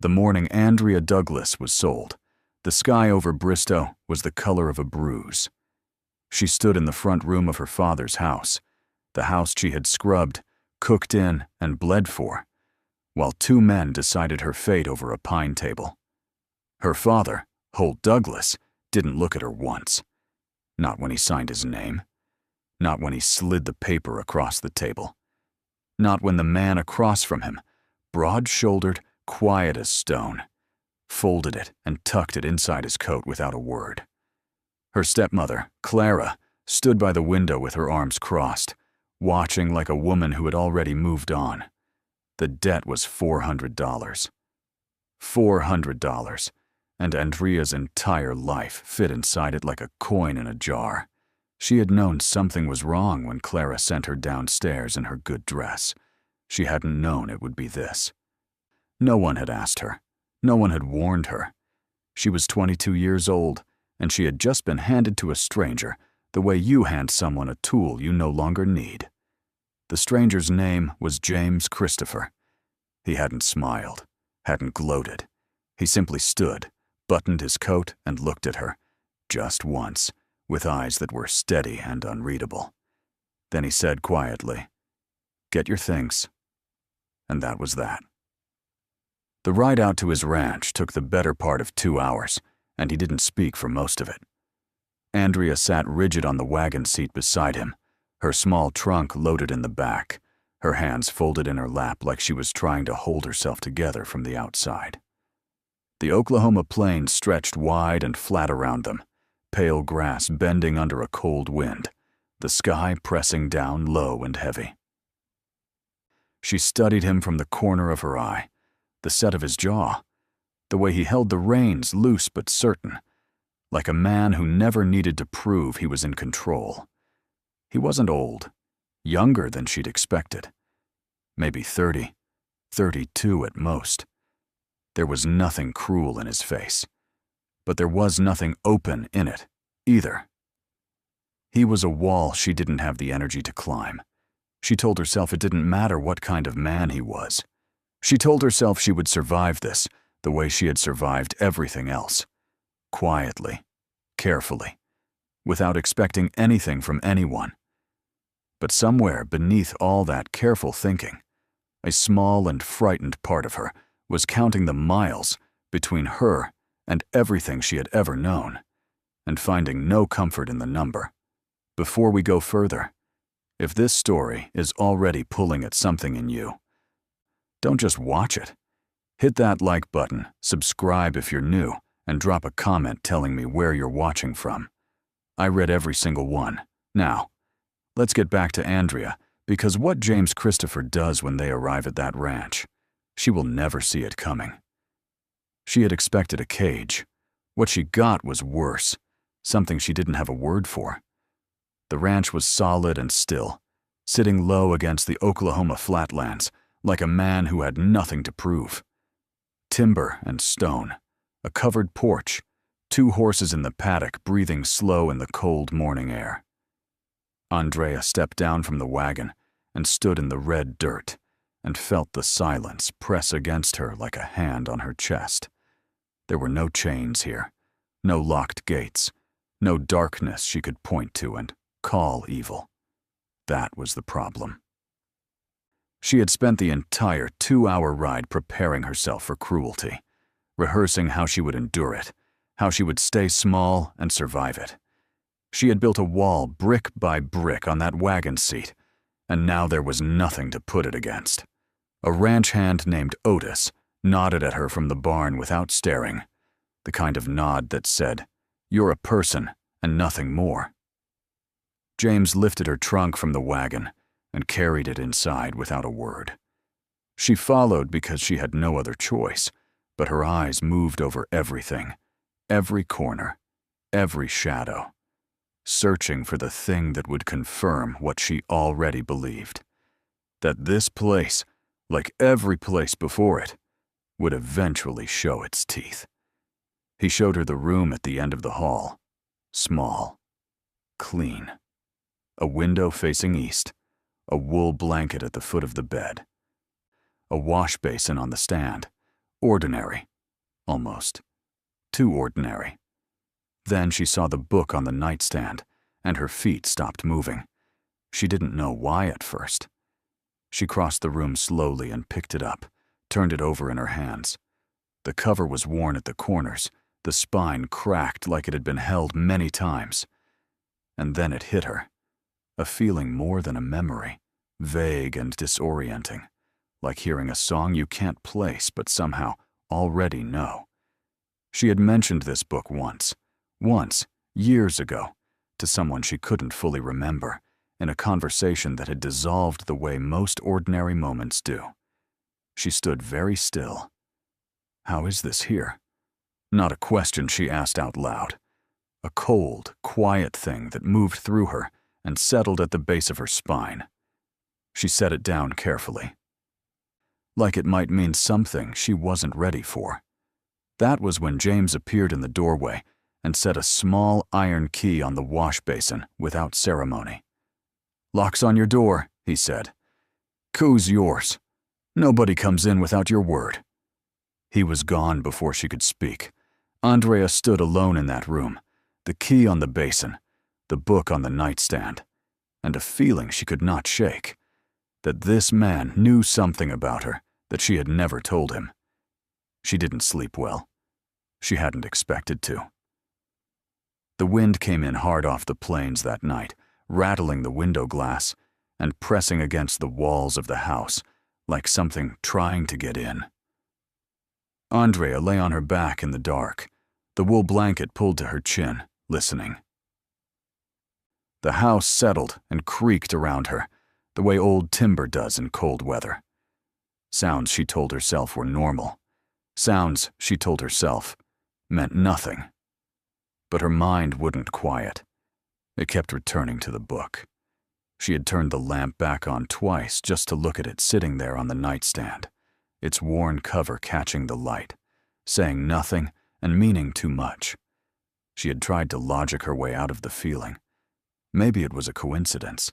The morning Andrea Douglas was sold, the sky over Bristow was the color of a bruise. She stood in the front room of her father's house, the house she had scrubbed, cooked in, and bled for, while two men decided her fate over a pine table. Her father, Holt Douglas, didn't look at her once. Not when he signed his name. Not when he slid the paper across the table. Not when the man across from him, broad-shouldered, quiet as stone, folded it and tucked it inside his coat without a word. Her stepmother, Clara, stood by the window with her arms crossed, watching like a woman who had already moved on. The debt was $400. $400, and Andrea's entire life fit inside it like a coin in a jar. She had known something was wrong when Clara sent her downstairs in her good dress. She hadn't known it would be this. No one had asked her. No one had warned her. She was 22 years old, and she had just been handed to a stranger the way you hand someone a tool you no longer need. The stranger's name was James Christopher. He hadn't smiled, hadn't gloated. He simply stood, buttoned his coat, and looked at her, just once, with eyes that were steady and unreadable. Then he said quietly, "Get your things." And that was that. The ride out to his ranch took the better part of 2 hours, and he didn't speak for most of it. Andrea sat rigid on the wagon seat beside him, her small trunk loaded in the back, her hands folded in her lap like she was trying to hold herself together from the outside. The Oklahoma plains stretched wide and flat around them, pale grass bending under a cold wind, the sky pressing down low and heavy. She studied him from the corner of her eye, the set of his jaw, the way he held the reins loose but certain, like a man who never needed to prove he was in control. He wasn't old, younger than she'd expected. Maybe 30, 32 at most. There was nothing cruel in his face, but there was nothing open in it, either. He was a wall she didn't have the energy to climb. She told herself it didn't matter what kind of man he was. She told herself she would survive this the way she had survived everything else. Quietly, carefully, without expecting anything from anyone. But somewhere beneath all that careful thinking, a small and frightened part of her was counting the miles between her and everything she had ever known, and finding no comfort in the number. Before we go further, if this story is already pulling at something in you, don't just watch it. Hit that like button, subscribe if you're new, and drop a comment telling me where you're watching from. I read every single one. Now, let's get back to Andrea, because what James Christopher does when they arrive at that ranch, she will never see it coming. She had expected a cage. What she got was worse, something she didn't have a word for. The ranch was solid and still, sitting low against the Oklahoma flatlands, like a man who had nothing to prove. Timber and stone, a covered porch, 2 horses in the paddock breathing slow in the cold morning air. Andrea stepped down from the wagon and stood in the red dirt and felt the silence press against her like a hand on her chest. There were no chains here, no locked gates, no darkness she could point to and call evil. That was the problem. She had spent the entire 2-hour ride preparing herself for cruelty, rehearsing how she would endure it, how she would stay small and survive it. She had built a wall brick by brick on that wagon seat, and now there was nothing to put it against. A ranch hand named Otis nodded at her from the barn without staring, the kind of nod that said, "You're a person and nothing more." James lifted her trunk from the wagon and carried it inside without a word. She followed because she had no other choice, but her eyes moved over everything, every corner, every shadow, searching for the thing that would confirm what she already believed, that this place, like every place before it, would eventually show its teeth. He showed her the room at the end of the hall, small, clean, a window facing east, a wool blanket at the foot of the bed, a wash basin on the stand, Ordinary. Almost. Too ordinary. Then she saw the book on the nightstand, and her feet stopped moving. She didn't know why at first. She crossed the room slowly and picked it up, turned it over in her hands. The cover was worn at the corners, the spine cracked like it had been held many times. And then it hit her. A feeling more than a memory, vague and disorienting, like hearing a song you can't place but somehow already know. She had mentioned this book once, years ago, to someone she couldn't fully remember, in a conversation that had dissolved the way most ordinary moments do. She stood very still. How is this here? Not a question she asked out loud. A cold, quiet thing that moved through her and settled at the base of her spine. She set it down carefully. Like it might mean something she wasn't ready for. That was when James appeared in the doorway and set a small iron key on the wash basin without ceremony. "Lock's on your door," he said. "Koo's yours. Nobody comes in without your word." He was gone before she could speak. Andrea stood alone in that room, the key on the basin, the book on the nightstand, and a feeling she could not shake, that this man knew something about her that she had never told him. She didn't sleep well. She hadn't expected to. The wind came in hard off the plains that night, rattling the window glass and pressing against the walls of the house like something trying to get in. Andrea lay on her back in the dark, the wool blanket pulled to her chin, listening. The house settled and creaked around her, the way old timber does in cold weather. Sounds she told herself were normal. Sounds, she told herself, meant nothing. But her mind wouldn't quiet. It kept returning to the book. She had turned the lamp back on twice just to look at it sitting there on the nightstand, its worn cover catching the light, saying nothing and meaning too much. She had tried to logic her way out of the feeling. Maybe it was a coincidence.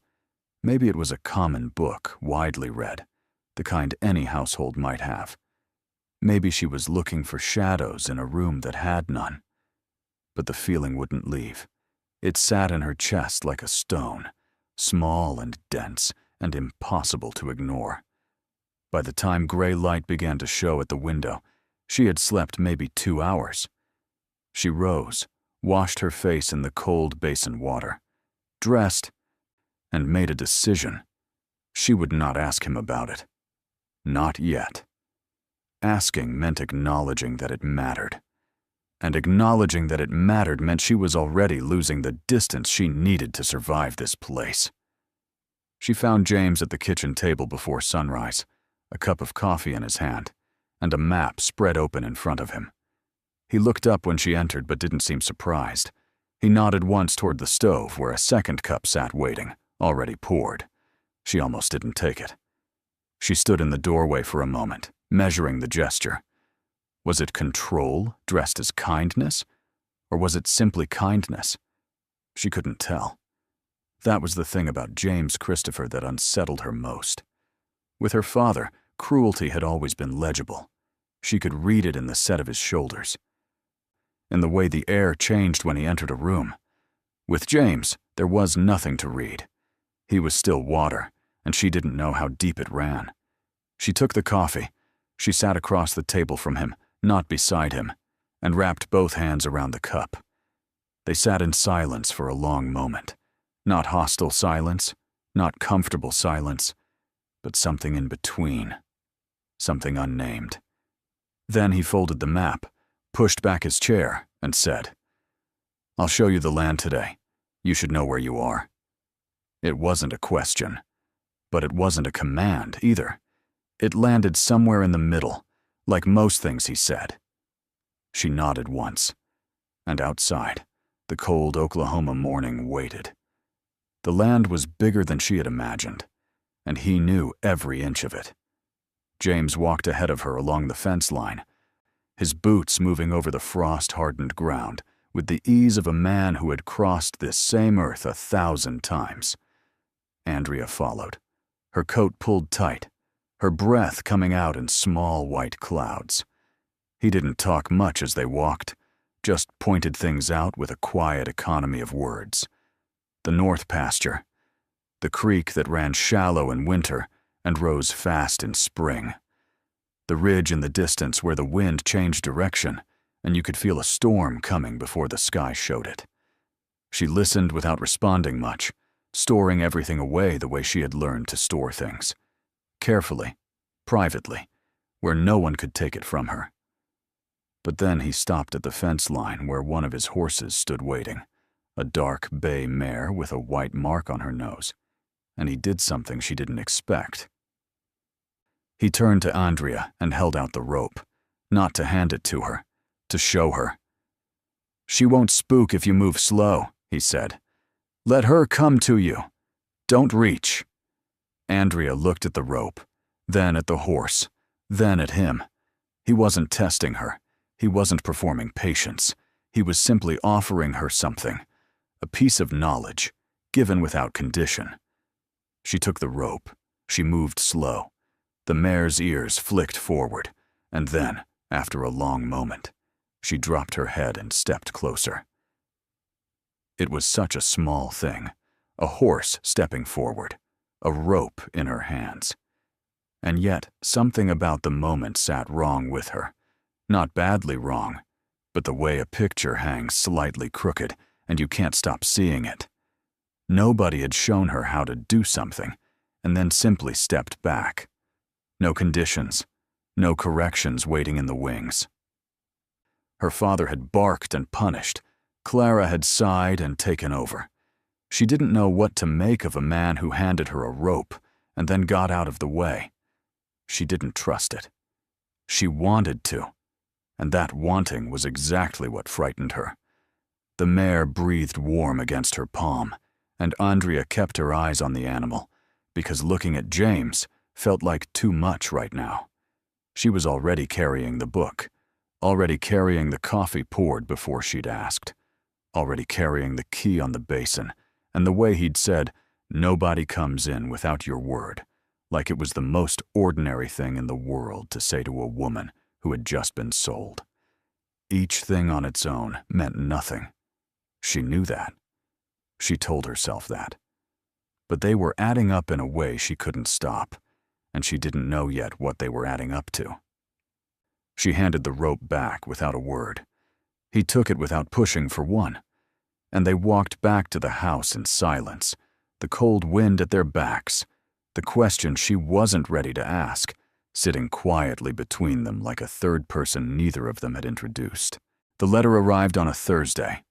Maybe it was a common book, widely read, the kind any household might have. Maybe she was looking for shadows in a room that had none. But the feeling wouldn't leave. It sat in her chest like a stone, small and dense and impossible to ignore. By the time gray light began to show at the window, she had slept maybe 2 hours. She rose, washed her face in the cold basin water, dressed, and made a decision. She would not ask him about it. Not yet. Asking meant acknowledging that it mattered. And acknowledging that it mattered meant she was already losing the distance she needed to survive this place. She found James at the kitchen table before sunrise, a cup of coffee in his hand, and a map spread open in front of him. He looked up when she entered but didn't seem surprised. He nodded once toward the stove where a second cup sat waiting, already poured. She almost didn't take it. She stood in the doorway for a moment, measuring the gesture. Was it control dressed as kindness? Or was it simply kindness? She couldn't tell. That was the thing about James Christopher that unsettled her most. With her father, cruelty had always been legible. She could read it in the set of his shoulders, in the way the air changed when he entered a room. With James, there was nothing to read. He was still water, and she didn't know how deep it ran. She took the coffee. She sat across the table from him, not beside him, and wrapped both hands around the cup. They sat in silence for a long moment. Not hostile silence, not comfortable silence, but something in between. Something unnamed. Then he folded the map, pushed back his chair, and said, "I'll show you the land today. You should know where you are." It wasn't a question, but it wasn't a command either. It landed somewhere in the middle, like most things he said. She nodded once, and outside, the cold Oklahoma morning waited. The land was bigger than she had imagined, and he knew every inch of it. James walked ahead of her along the fence line, his boots moving over the frost-hardened ground with the ease of a man who had crossed this same earth 1,000 times. Andrea followed, her coat pulled tight, her breath coming out in small white clouds. He didn't talk much as they walked, just pointed things out with a quiet economy of words. The north pasture, the creek that ran shallow in winter and rose fast in spring, the ridge in the distance where the wind changed direction and you could feel a storm coming before the sky showed it. She listened without responding much, storing everything away the way she had learned to store things. Carefully, privately, where no one could take it from her. But then he stopped at the fence line where one of his horses stood waiting, a dark bay mare with a white mark on her nose, and he did something she didn't expect. He turned to Andrea and held out the rope, not to hand it to her, to show her. "She won't spook if you move slow," he said. "Let her come to you. Don't reach." Andrea looked at the rope, then at the horse, then at him. He wasn't testing her. He wasn't performing patience. He was simply offering her something, a piece of knowledge, given without condition. She took the rope. She moved slow. The mare's ears flicked forward, and then, after a long moment, she dropped her head and stepped closer. It was such a small thing, a horse stepping forward, a rope in her hands. And yet, something about the moment sat wrong with her. Not badly wrong, but the way a picture hangs slightly crooked and you can't stop seeing it. Nobody had shown her how to do something and then simply stepped back. No conditions, no corrections waiting in the wings. Her father had barked and punished. Clara had sighed and taken over. She didn't know what to make of a man who handed her a rope and then got out of the way. She didn't trust it. She wanted to, and that wanting was exactly what frightened her. The mare breathed warm against her palm, and Andrea kept her eyes on the animal, because looking at James felt like too much right now. She was already carrying the book, already carrying the coffee poured before she'd asked, already carrying the key on the basin, and the way he'd said, "Nobody comes in without your word," like it was the most ordinary thing in the world to say to a woman who had just been sold. Each thing on its own meant nothing. She knew that. She told herself that. But they were adding up in a way she couldn't stop, and she didn't know yet what they were adding up to. She handed the rope back without a word. He took it without pushing for one, and they walked back to the house in silence, the cold wind at their backs, the question she wasn't ready to ask, sitting quietly between them like a third person neither of them had introduced. The letter arrived on a Thursday.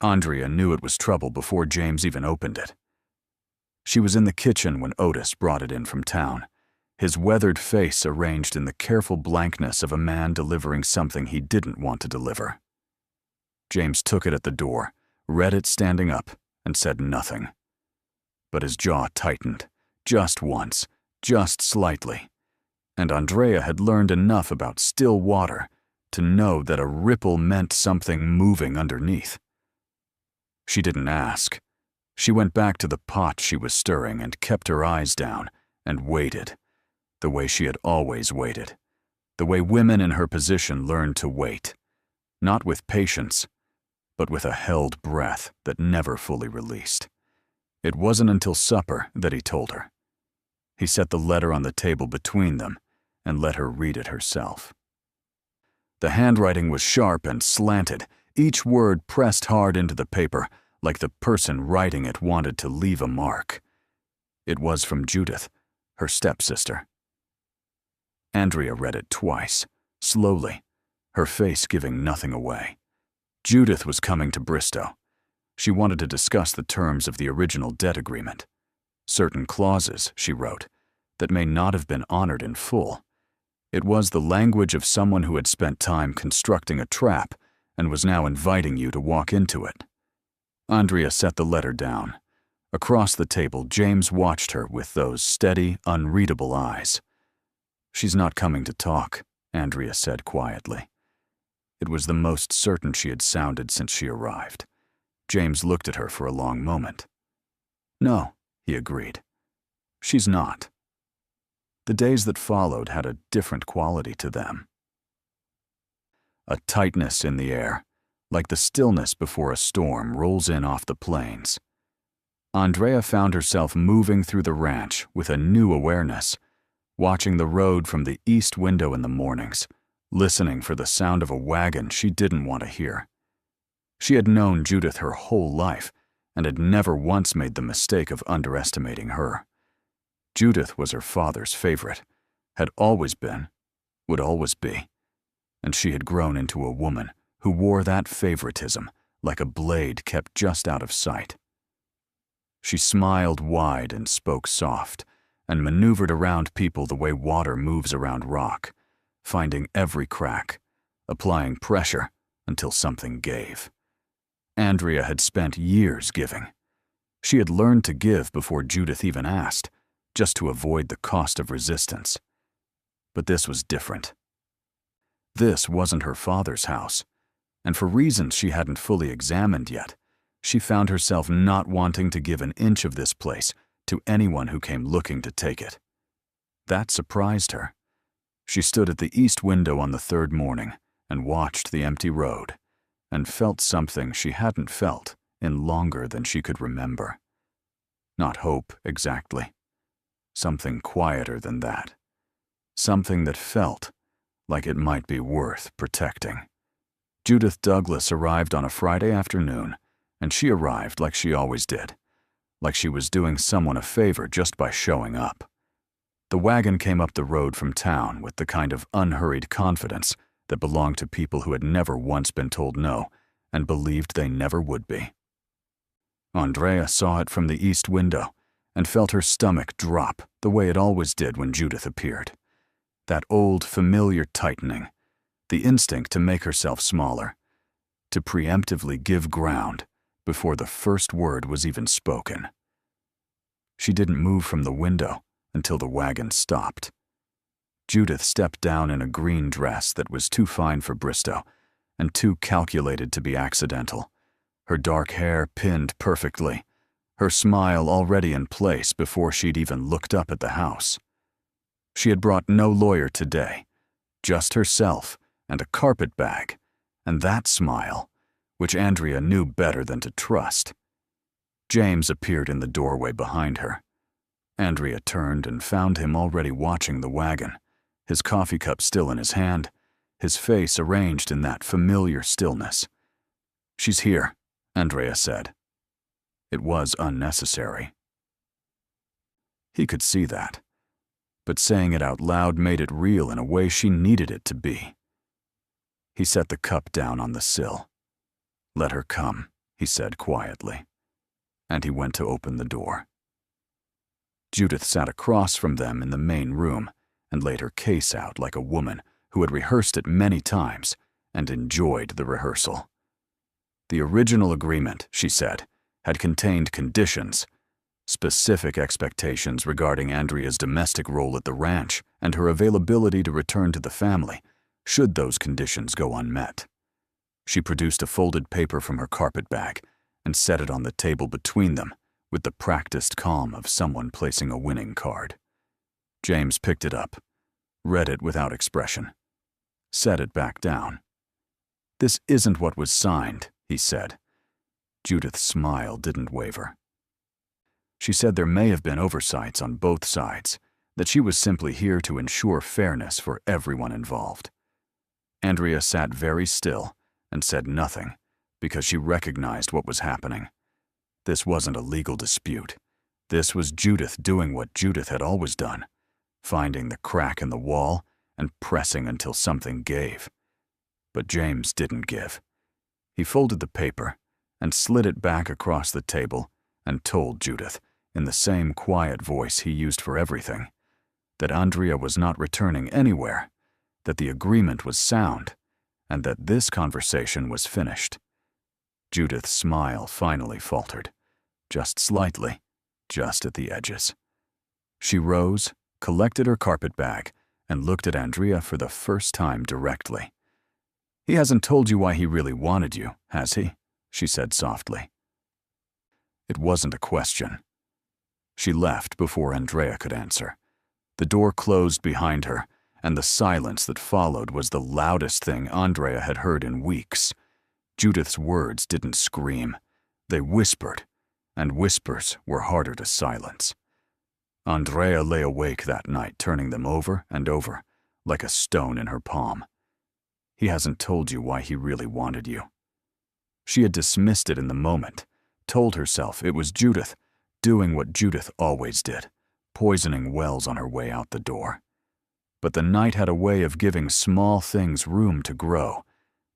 Andrea knew it was trouble before James even opened it. She was in the kitchen when Otis brought it in from town, his weathered face arranged in the careful blankness of a man delivering something he didn't want to deliver. James took it at the door, read it standing up, and said nothing. But his jaw tightened, just once, just slightly, and Andrea had learned enough about still water to know that a ripple meant something moving underneath. She didn't ask. She went back to the pot she was stirring and kept her eyes down and waited, the way she had always waited, the way women in her position learned to wait, not with patience, but with a held breath that never fully released. It wasn't until supper that he told her. He set the letter on the table between them and let her read it herself. The handwriting was sharp and slanted, each word pressed hard into the paper, like the person writing it wanted to leave a mark. It was from Judith, her stepsister. Andrea read it twice, slowly, her face giving nothing away. Judith was coming to Bristow. She wanted to discuss the terms of the original debt agreement. Certain clauses, she wrote, that may not have been honored in full. It was the language of someone who had spent time constructing a trap and was now inviting you to walk into it. Andrea set the letter down. Across the table, James watched her with those steady, unreadable eyes. "She's not coming to talk," Andrea said quietly. It was the most certain she had sounded since she arrived. James looked at her for a long moment. "No," he agreed. "She's not." The days that followed had a different quality to them. a tightness in the air, like the stillness before a storm rolls in off the plains. Andrea found herself moving through the ranch with a new awareness, watching the road from the east window in the mornings, listening for the sound of a wagon she didn't want to hear. She had known Judith her whole life and had never once made the mistake of underestimating her. Judith was her father's favorite, had always been, would always be, and she had grown into a woman who wore that favoritism like a blade kept just out of sight. She smiled wide and spoke soft, and maneuvered around people the way water moves around rock, finding every crack, applying pressure until something gave. Andrea had spent years giving. She had learned to give before Judith even asked, just to avoid the cost of resistance. But this was different. This wasn't her father's house, and for reasons she hadn't fully examined yet, she found herself not wanting to give an inch of this place to anyone who came looking to take it. That surprised her. She stood at the east window on the third morning and watched the empty road, and felt something she hadn't felt in longer than she could remember. Not hope, exactly. Something quieter than that. Something that felt like it might be worth protecting. Judith Douglas arrived on a Friday afternoon, and she arrived like she always did, like she was doing someone a favor just by showing up. The wagon came up the road from town with the kind of unhurried confidence that belonged to people who had never once been told no and believed they never would be. Andrea saw it from the east window and felt her stomach drop the way it always did when Judith appeared. That old, familiar tightening, the instinct to make herself smaller, to preemptively give ground before the first word was even spoken. She didn't move from the window until the wagon stopped. Judith stepped down in a green dress that was too fine for Bristow and too calculated to be accidental, her dark hair pinned perfectly, her smile already in place before she'd even looked up at the house. She had brought no lawyer today, just herself and a carpet bag, and that smile, which Andrea knew better than to trust. James appeared in the doorway behind her. Andrea turned and found him already watching the wagon, his coffee cup still in his hand, his face arranged in that familiar stillness. "She's here," Andrea said. It was unnecessary. He could see that, but saying it out loud made it real in a way she needed it to be. He set the cup down on the sill. "Let her come," he said quietly, and he went to open the door. Judith sat across from them in the main room and laid her case out like a woman who had rehearsed it many times and enjoyed the rehearsal. The original agreement, she said, had contained conditions, specific expectations regarding Andrea's domestic role at the ranch and her availability to return to the family, should those conditions go unmet. She produced a folded paper from her carpet bag and set it on the table between them with the practiced calm of someone placing a winning card. James picked it up, read it without expression, set it back down. "This isn't what was signed," he said. Judith's smile didn't waver. She said there may have been oversights on both sides, that she was simply here to ensure fairness for everyone involved. Andrea sat very still and said nothing because she recognized what was happening. This wasn't a legal dispute. This was Judith doing what Judith had always done, finding the crack in the wall and pressing until something gave. But James didn't give. He folded the paper and slid it back across the table and told Judith, in the same quiet voice he used for everything, that Andrea was not returning anywhere, that the agreement was sound, and that this conversation was finished. Judith's smile finally faltered, just slightly, just at the edges. She rose, collected her carpet bag, and looked at Andrea for the first time directly. "He hasn't told you why he really wanted you, has he?" she said softly. It wasn't a question. She left before Andrea could answer. The door closed behind her, and the silence that followed was the loudest thing Andrea had heard in weeks. Judith's words didn't scream. They whispered, and whispers were harder to silence. Andrea lay awake that night, turning them over and over, like a stone in her palm. He hasn't told you why he really wanted you. She had dismissed it in the moment, told herself it was Judith, doing what Judith always did, poisoning wells on her way out the door. But the night had a way of giving small things room to grow,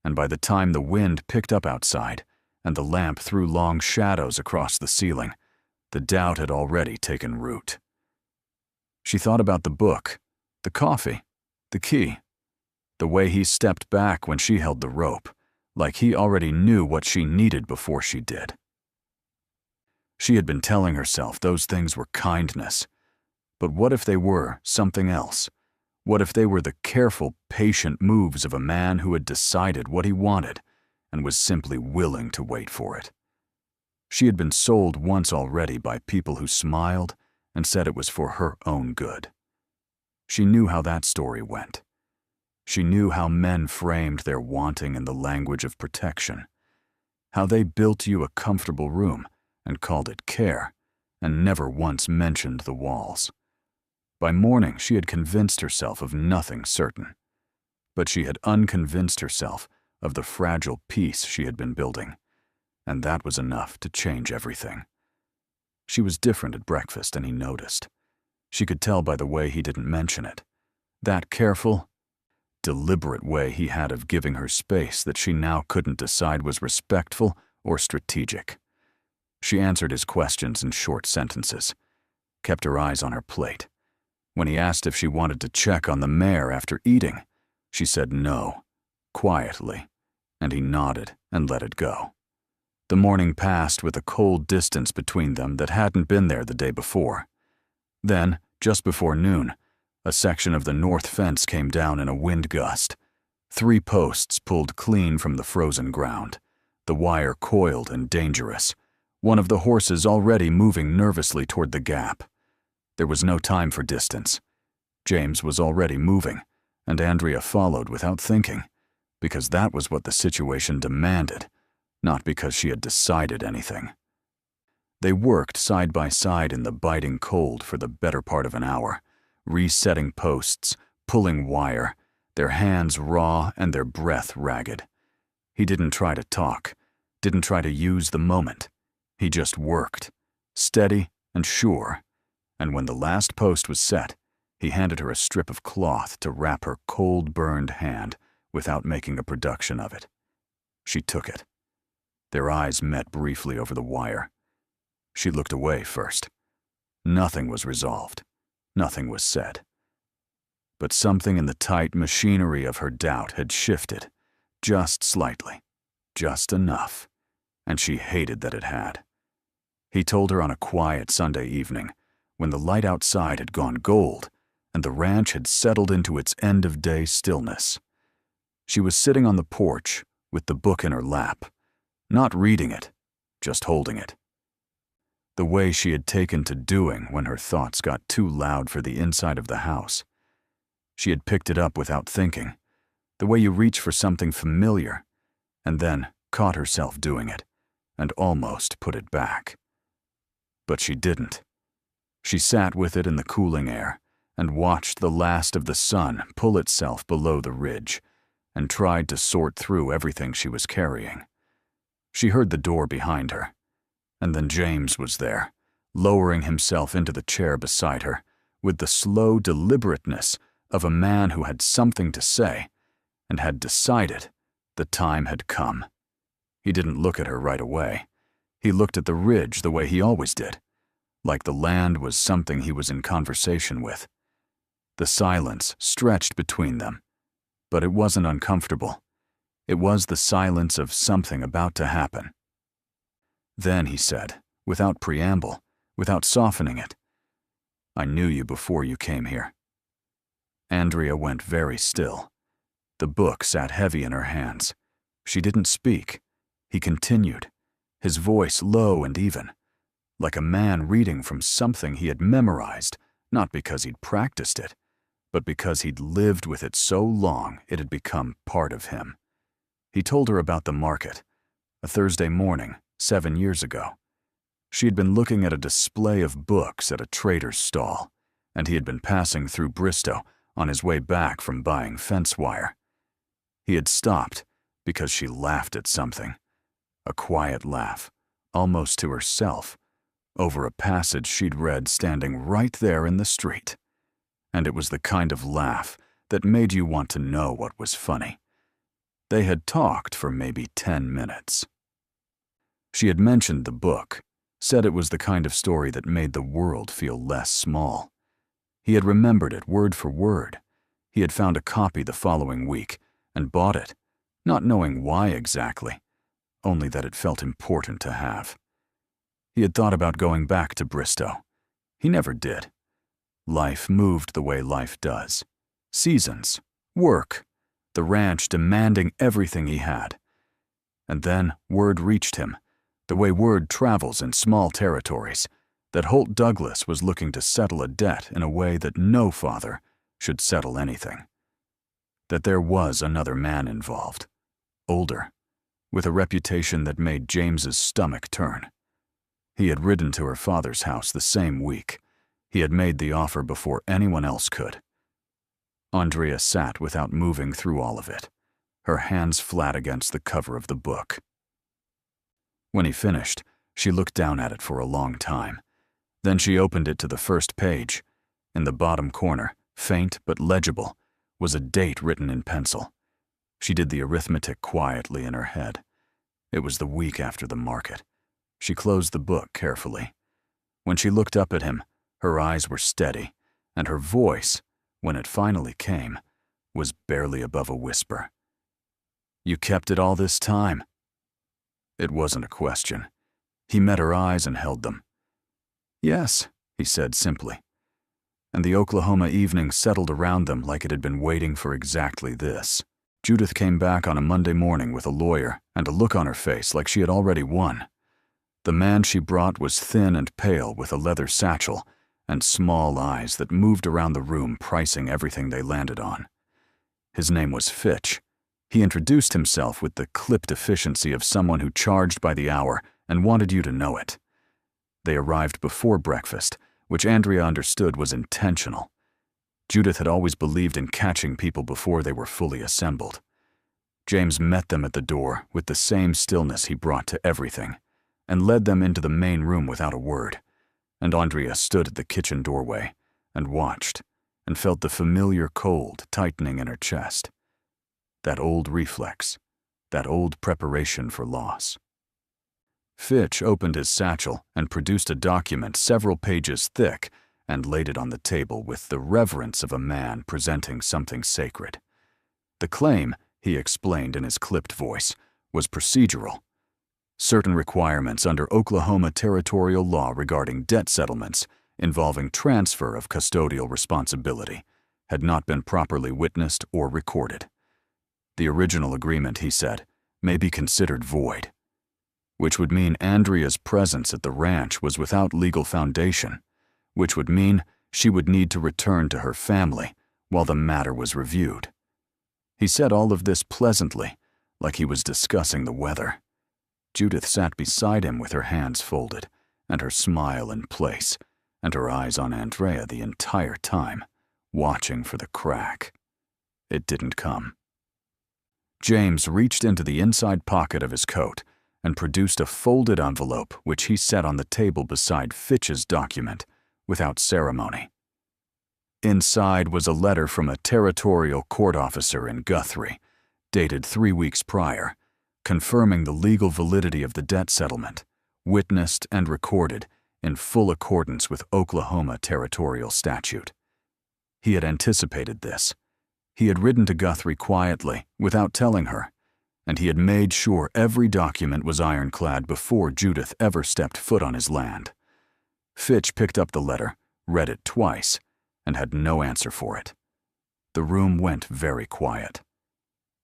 and by the time the wind picked up outside and the lamp threw long shadows across the ceiling, the doubt had already taken root. She thought about the book, the coffee, the key, the way he stepped back when she held the rope, like he already knew what she needed before she did. She had been telling herself those things were kindness, but what if they were something else? What if they were the careful, patient moves of a man who had decided what he wanted and was simply willing to wait for it? She had been sold once already by people who smiled and said it was for her own good. She knew how that story went. She knew how men framed their wanting in the language of protection, how they built you a comfortable room and called it care, and never once mentioned the walls. By morning, she had convinced herself of nothing certain, but she had unconvinced herself of the fragile peace she had been building, and that was enough to change everything. She was different at breakfast, and he noticed. She could tell by the way he didn't mention it. That careful, deliberate way he had of giving her space that she now couldn't decide was respectful or strategic. She answered his questions in short sentences, kept her eyes on her plate. When he asked if she wanted to check on the mare after eating, she said no, quietly, and he nodded and let it go. The morning passed with a cold distance between them that hadn't been there the day before. Then, just before noon, a section of the north fence came down in a wind gust. 3 posts pulled clean from the frozen ground, the wire coiled and dangerous, one of the horses already moving nervously toward the gap. There was no time for distance. James was already moving, and Andrea followed without thinking, because that was what the situation demanded, not because she had decided anything. They worked side by side in the biting cold for the better part of an hour, resetting posts, pulling wire, their hands raw and their breath ragged. He didn't try to talk, didn't try to use the moment. He just worked, steady and sure, and when the last post was set, he handed her a strip of cloth to wrap her cold, burned hand without making a production of it. She took it. Their eyes met briefly over the wire. She looked away first. Nothing was resolved. Nothing was said. But something in the tight machinery of her doubt had shifted, just slightly, just enough, and she hated that it had. He told her on a quiet Sunday evening, when the light outside had gone gold and the ranch had settled into its end-of-day stillness. She was sitting on the porch with the book in her lap, not reading it, just holding it. The way she had taken to doing when her thoughts got too loud for the inside of the house. She had picked it up without thinking, the way you reach for something familiar, and then caught herself doing it, and almost put it back. But she didn't. She sat with it in the cooling air and watched the last of the sun pull itself below the ridge, and tried to sort through everything she was carrying. She heard the door behind her, and then James was there, lowering himself into the chair beside her, with the slow deliberateness of a man who had something to say and had decided the time had come. He didn't look at her right away. He looked at the ridge the way he always did, like the land was something he was in conversation with. The silence stretched between them, but it wasn't uncomfortable. It was the silence of something about to happen. Then he said, without preamble, without softening it, "I knew you before you came here." Andrea went very still. The book sat heavy in her hands. She didn't speak. He continued, his voice low and even, like a man reading from something he had memorized, not because he'd practiced it, but because he'd lived with it so long it had become part of him. He told her about the market, a Thursday morning, 7 years ago. She had been looking at a display of books at a trader's stall, and he had been passing through Bristow on his way back from buying fence wire. He had stopped because she laughed at something, a quiet laugh, almost to herself, over a passage she'd read standing right there in the street. And it was the kind of laugh that made you want to know what was funny. They had talked for maybe 10 minutes. She had mentioned the book, said it was the kind of story that made the world feel less small. He had remembered it word for word. He had found a copy the following week and bought it, not knowing why exactly, only that it felt important to have. He had thought about going back to Bristow. He never did. Life moved the way life does. Seasons, work, the ranch demanding everything he had. And then word reached him, the way word travels in small territories, that Holt Douglas was looking to settle a debt in a way that no father should settle anything. That there was another man involved, older, with a reputation that made James's stomach turn. He had ridden to her father's house the same week. He had made the offer before anyone else could. Andrea sat without moving through all of it, her hands flat against the cover of the book. When he finished, she looked down at it for a long time. Then she opened it to the first page. In the bottom corner, faint but legible, was a date written in pencil. She did the arithmetic quietly in her head. It was the week after the market. She closed the book carefully. When she looked up at him, her eyes were steady, and her voice, when it finally came, was barely above a whisper. "You kept it all this time?" It wasn't a question. He met her eyes and held them. "Yes," he said simply. And the Oklahoma evening settled around them like it had been waiting for exactly this. Judith came back on a Monday morning with a lawyer and a look on her face like she had already won. The man she brought was thin and pale with a leather satchel and small eyes that moved around the room pricing everything they landed on. His name was Fitch. He introduced himself with the clipped efficiency of someone who charged by the hour and wanted you to know it. They arrived before breakfast, which Andrea understood was intentional. Judith had always believed in catching people before they were fully assembled. James met them at the door with the same stillness he brought to everything, and led them into the main room without a word, and Andrea stood at the kitchen doorway and watched and felt the familiar cold tightening in her chest. That old reflex, that old preparation for loss. Fitch opened his satchel and produced a document several pages thick and laid it on the table with the reverence of a man presenting something sacred. The claim, he explained in his clipped voice, was procedural. Certain requirements under Oklahoma territorial law regarding debt settlements involving transfer of custodial responsibility had not been properly witnessed or recorded. The original agreement, he said, may be considered void, which would mean Andrea's presence at the ranch was without legal foundation, which would mean she would need to return to her family while the matter was reviewed. He said all of this pleasantly, like he was discussing the weather. Judith sat beside him with her hands folded and her smile in place and her eyes on Andrea the entire time, watching for the crack. It didn't come. James reached into the inside pocket of his coat and produced a folded envelope which he set on the table beside Fitch's document without ceremony. Inside was a letter from a territorial court officer in Guthrie, dated 3 weeks prior, confirming the legal validity of the debt settlement, witnessed and recorded in full accordance with Oklahoma territorial statute. He had anticipated this. He had ridden to Guthrie quietly, without telling her, and he had made sure every document was ironclad before Judith ever stepped foot on his land. Fitch picked up the letter, read it twice, and had no answer for it. The room went very quiet.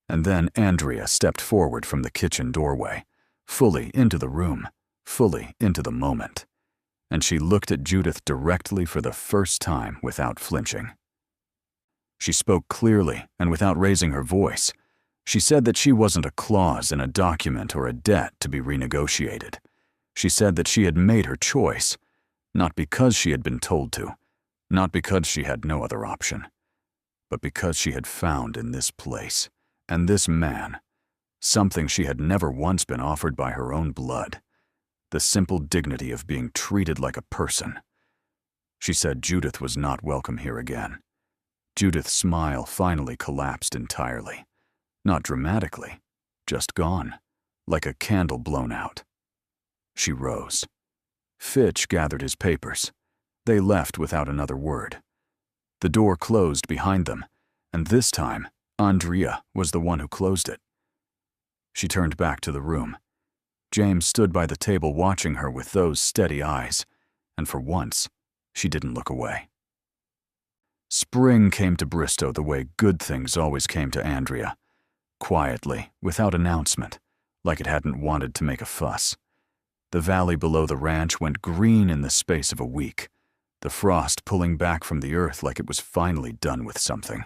And then Andrea stepped forward from the kitchen doorway, fully into the room, fully into the moment, and she looked at Judith directly for the first time without flinching. She spoke clearly and without raising her voice. She said that she wasn't a clause in a document or a debt to be renegotiated. She said that she had made her choice, not because she had been told to, not because she had no other option, but because she had found in this place and this man something she had never once been offered by her own blood, the simple dignity of being treated like a person. She said Judith was not welcome here again. Judith's smile finally collapsed entirely. Not dramatically, just gone, like a candle blown out. She rose. Fitch gathered his papers. They left without another word. The door closed behind them, and this time, Andrea was the one who closed it. She turned back to the room. James stood by the table watching her with those steady eyes, and for once, she didn't look away. Spring came to Bristow the way good things always came to Andrea. Quietly, without announcement, like it hadn't wanted to make a fuss. The valley below the ranch went green in the space of a week, the frost pulling back from the earth like it was finally done with something.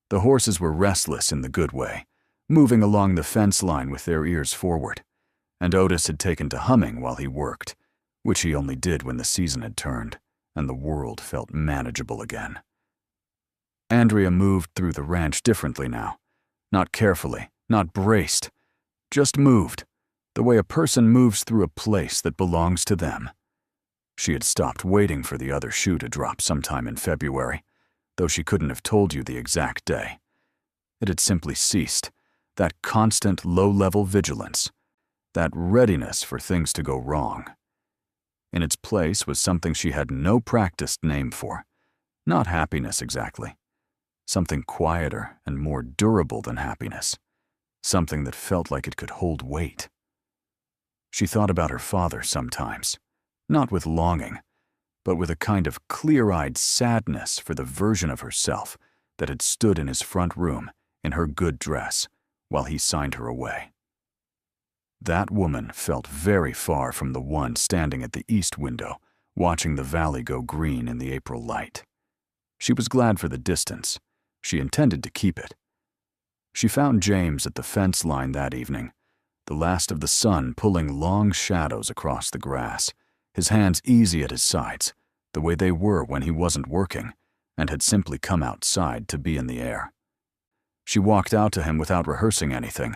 The horses were restless in the good way, moving along the fence line with their ears forward, and Otis had taken to humming while he worked, which he only did when the season had turned and the world felt manageable again. Andrea moved through the ranch differently now. Not carefully, not braced, just moved, the way a person moves through a place that belongs to them. She had stopped waiting for the other shoe to drop sometime in February, though she couldn't have told you the exact day. It had simply ceased, that constant low-level vigilance, that readiness for things to go wrong. In its place was something she had no practiced name for, not happiness exactly. Something quieter and more durable than happiness, something that felt like it could hold weight. She thought about her father sometimes, not with longing, but with a kind of clear-eyed sadness for the version of herself that had stood in his front room in her good dress while he signed her away. That woman felt very far from the one standing at the east window, watching the valley go green in the April light. She was glad for the distance. She intended to keep it. She found James at the fence line that evening, the last of the sun pulling long shadows across the grass, his hands easy at his sides, the way they were when he wasn't working and had simply come outside to be in the air. She walked out to him without rehearsing anything.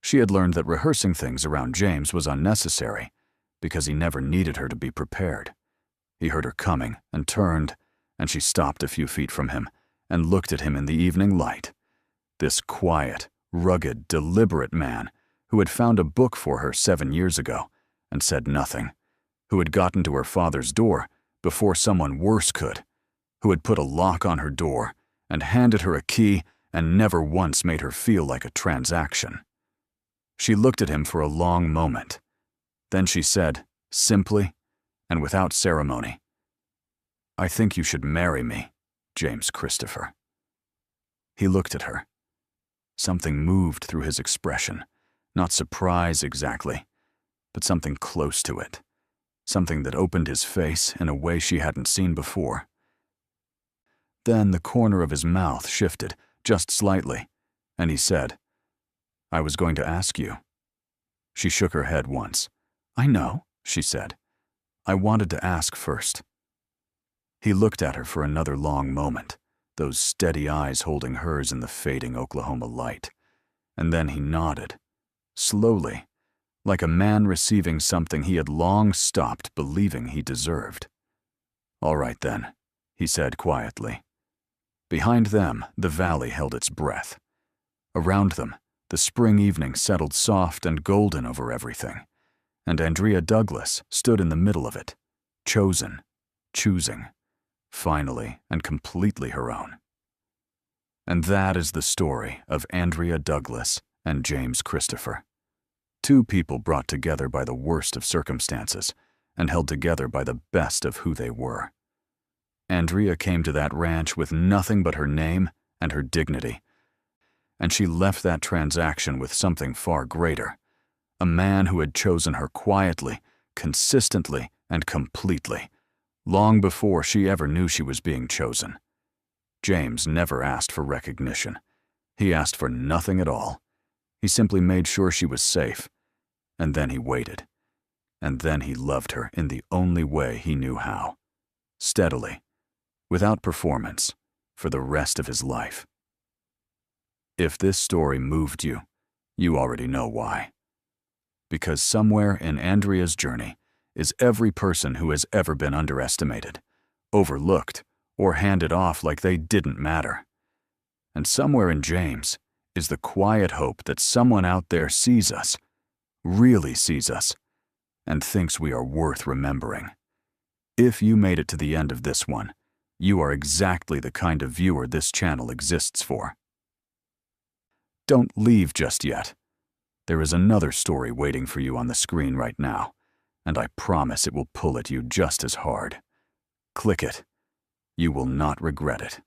She had learned that rehearsing things around James was unnecessary because he never needed her to be prepared. He heard her coming and turned, and she stopped a few feet from him and looked at him in the evening light. This quiet, rugged, deliberate man who had found a book for her 7 years ago and said nothing, who had gotten to her father's door before someone worse could, who had put a lock on her door and handed her a key and never once made her feel like a transaction. She looked at him for a long moment. Then she said, simply and without ceremony, "I think you should marry me, James Christopher." He looked at her. Something moved through his expression, not surprise exactly, but something close to it, something that opened his face in a way she hadn't seen before. Then the corner of his mouth shifted, just slightly, and he said, "I was going to ask you." She shook her head once. "I know," she said. "I wanted to ask first." He looked at her for another long moment, those steady eyes holding hers in the fading Oklahoma light, and then he nodded, slowly, like a man receiving something he had long stopped believing he deserved. "All right then," he said quietly. Behind them, the valley held its breath. Around them, the spring evening settled soft and golden over everything, and Andrea Douglas stood in the middle of it, chosen, choosing, finally and completely her own. And that is the story of Andrea Douglas and James Christopher. Two people brought together by the worst of circumstances and held together by the best of who they were. Andrea came to that ranch with nothing but her name and her dignity, and she left that transaction with something far greater, a man who had chosen her quietly, consistently, and completely, long before she ever knew she was being chosen. James never asked for recognition. He asked for nothing at all. He simply made sure she was safe. And then he waited. And then he loved her in the only way he knew how. Steadily, without performance, for the rest of his life. If this story moved you, you already know why. Because somewhere in Andrea's journey is every person who has ever been underestimated, overlooked, or handed off like they didn't matter. And somewhere in James is the quiet hope that someone out there sees us, really sees us, and thinks we are worth remembering. If you made it to the end of this one, you are exactly the kind of viewer this channel exists for. Don't leave just yet. There is another story waiting for you on the screen right now, and I promise it will pull at you just as hard. Click it. You will not regret it.